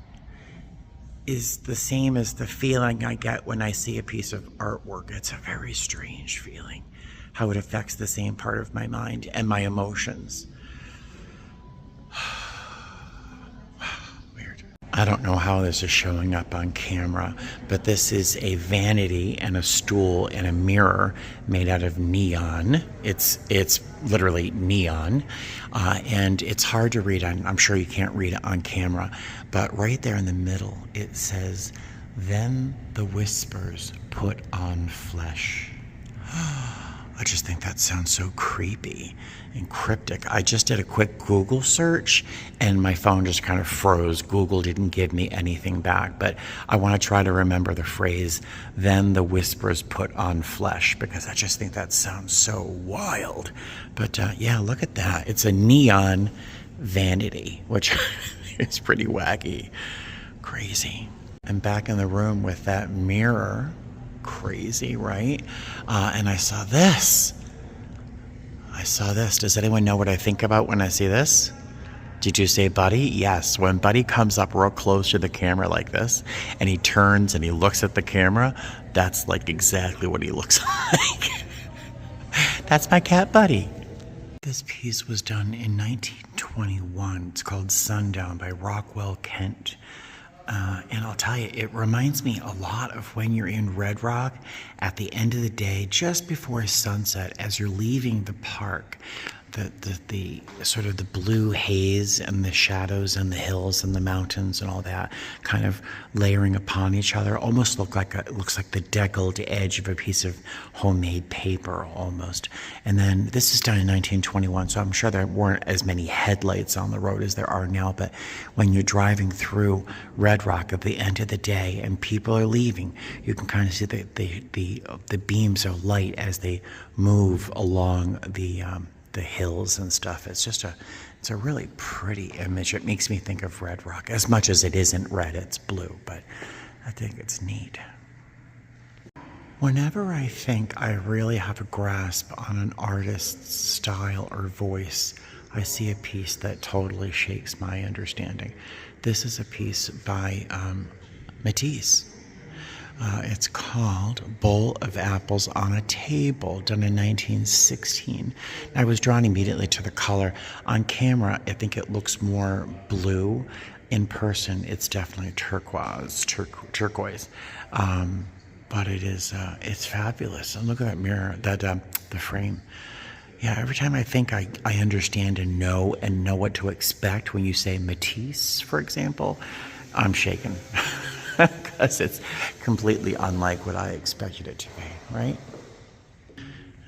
is the same as the feeling I get when I see a piece of artwork. It's a very strange feeling, how it affects the same part of my mind and my emotions. Weird. I don't know how this is showing up on camera, but this is a vanity and a stool and a mirror made out of neon. It's literally neon, and it's hard to read. I'm sure you can't read it on camera, but right there in the middle it says, "Then the whispers put on flesh." I just think that sounds so creepy and cryptic. I just did a quick Google search and my phone just kind of froze. Google didn't give me anything back, but I want to try to remember the phrase, "Then the whispers put on flesh," because I just think that sounds so wild. But yeah, look at that. It's a neon vanity, which is pretty wacky. Crazy. I'm back in the room with that mirror. Crazy, right? And I saw this. Does anyone know what I think about when I see this? Did you say Buddy? Yes. When Buddy comes up real close to the camera like this, and he turns and he looks at the camera, that's like exactly what he looks like. That's my cat Buddy. This piece was done in 1921. It's called Sundown by Rockwell Kent. And I'll tell you, it reminds me a lot of when you're in Red Rock at the end of the day, just before sunset, as you're leaving the park. The sort of the blue haze and the shadows and the hills and the mountains and all that kind of layering upon each other almost looks like the deckled edge of a piece of homemade paper almost. And then this is done in 1921, so I'm sure there weren't as many headlights on the road as there are now, but when you're driving through Red Rock at the end of the day and people are leaving, you can kind of see the beams of light as they move along the hills and stuff. It's a really pretty image. It makes me think of Red Rock. As much as it isn't red, it's blue, but I think it's neat. Whenever I think I really have a grasp on an artist's style or voice, I see a piece that totally shakes my understanding. This is a piece by Matisse. It's called Bowl of Apples on a Table, done in 1916. I was drawn immediately to the color. On camera, I think it looks more blue. In person, it's definitely turquoise. But it's fabulous. And look at that mirror, the frame. Yeah, every time I think I understand and know what to expect when you say Matisse, for example, I'm shaken. Because it's completely unlike what I expected it to be, right?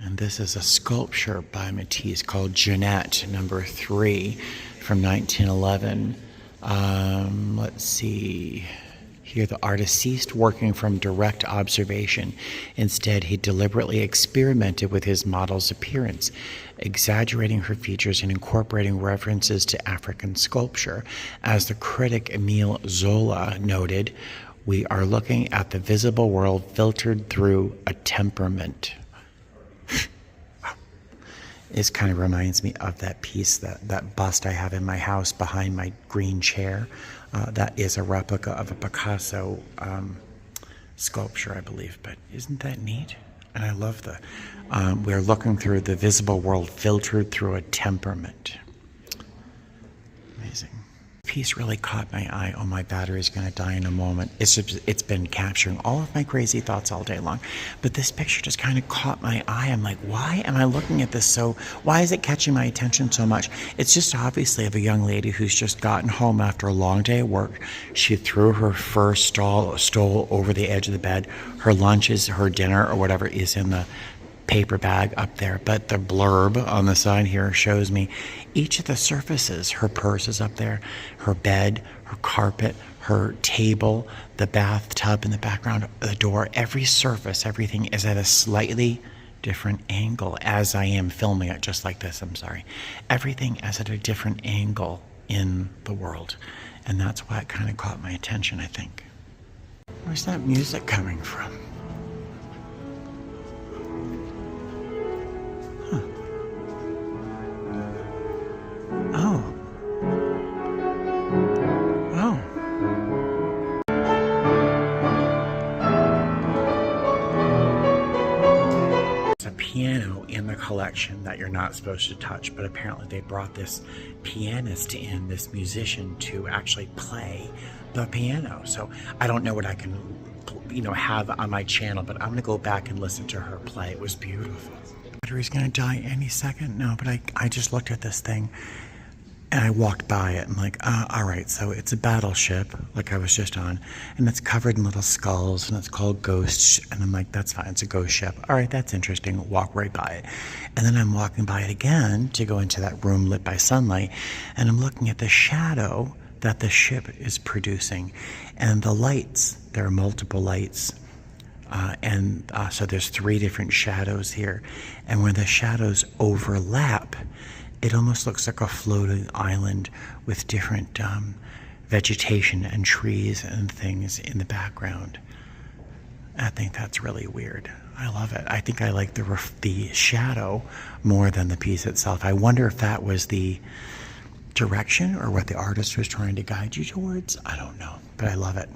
And this is a sculpture by Matisse called Jeanette, number 3, from 1911. Let's see. Here, the artist ceased working from direct observation. Instead, he deliberately experimented with his model's appearance, exaggerating her features and incorporating references to African sculpture. As the critic Emile Zola noted, we are looking at the visible world filtered through a temperament. This kind of reminds me of that piece, that bust I have in my house behind my green chair. That is a replica of a Picasso sculpture, I believe. But isn't that neat? And I love we're looking through the visible world filtered through a temperament. Amazing. Piece really caught my eye. Oh, my battery's going to die in a moment. It's been capturing all of my crazy thoughts all day long. But this picture just kind of caught my eye. I'm like, why am I looking at this why is it catching my attention so much? It's just obviously of a young lady who's just gotten home after a long day at work. She threw her fur stole over the edge of the bed. Her lunch her dinner or whatever is in the paper bag up there, but the blurb on the side here shows me each of the surfaces. Her purse is up there, her bed, her carpet, her table, the bathtub in the background, the door, every surface, everything is at a slightly different angle as I am filming it, just like this, I'm sorry. Everything is at a different angle in the world, and that's why it kind of caught my attention, I think. Where's that music coming from? Piano in the collection that you're not supposed to touch, but apparently they brought this pianist in, this musician, to actually play the piano. So I don't know what I can, have on my channel, but I'm gonna go back and listen to her play. It was beautiful. Battery's gonna die any second. No, but I just looked at this thing and I walked by it. I'm like, all right, so it's a battleship, like I was just on, and it's covered in little skulls, and it's called Ghosts. And I'm like, that's fine, it's a ghost ship. All right, that's interesting. Walk right by it. And then I'm walking by it again to go into that room lit by sunlight, and I'm looking at the shadow that the ship is producing. And the lights, there are multiple lights. So there's 3 different shadows here. And when the shadows overlap, it almost looks like a floating island with different vegetation and trees and things in the background. I think that's really weird. I love it. I think I like the shadow more than the piece itself. I wonder if that was the direction or what the artist was trying to guide you towards. I don't know, but I love it.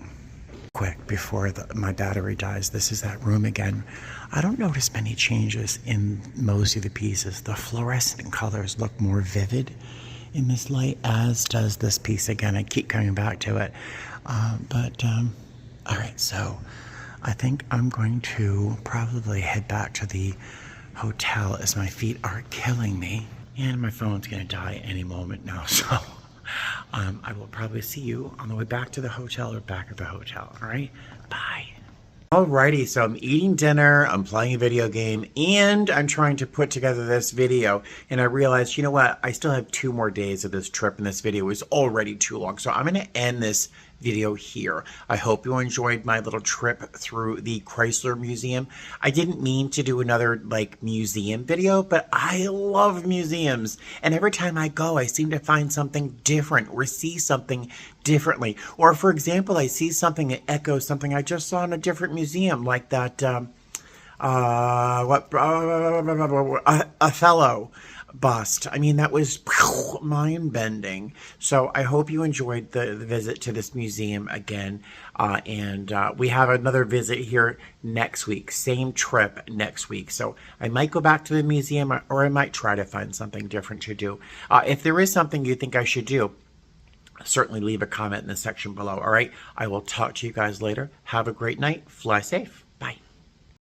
Quick, before my battery dies, this is that room again. I don't notice many changes in most of the pieces. The fluorescent colors look more vivid in this light, as does this piece. Again, I keep coming back to it. All right, so I think I'm going to probably head back to the hotel as my feet are killing me. And my phone's gonna die any moment now, so I will probably see you on the way back to the hotel or back at the hotel, all right? Bye. Alrighty, so I'm eating dinner, I'm playing a video game, and I'm trying to put together this video. And I realized, you know what? I still have 2 more days of this trip, and this video is already too long. So I'm going to end this video here. I hope you enjoyed my little trip through the Chrysler Museum. I didn't mean to do another museum video, but I love museums. And every time I go, I seem to find something different or see something differently. Or for example, I see something that echoes something I just saw in a different museum, like that, Othello. bust. I mean, that was mind-bending. So I hope you enjoyed the visit to this museum again. And we have another visit here next week. Same trip next week. So I might go back to the museum, or I might try to find something different to do. If there is something you think I should do, certainly leave a comment in the section below. All right. I will talk to you guys later. Have a great night. Fly safe.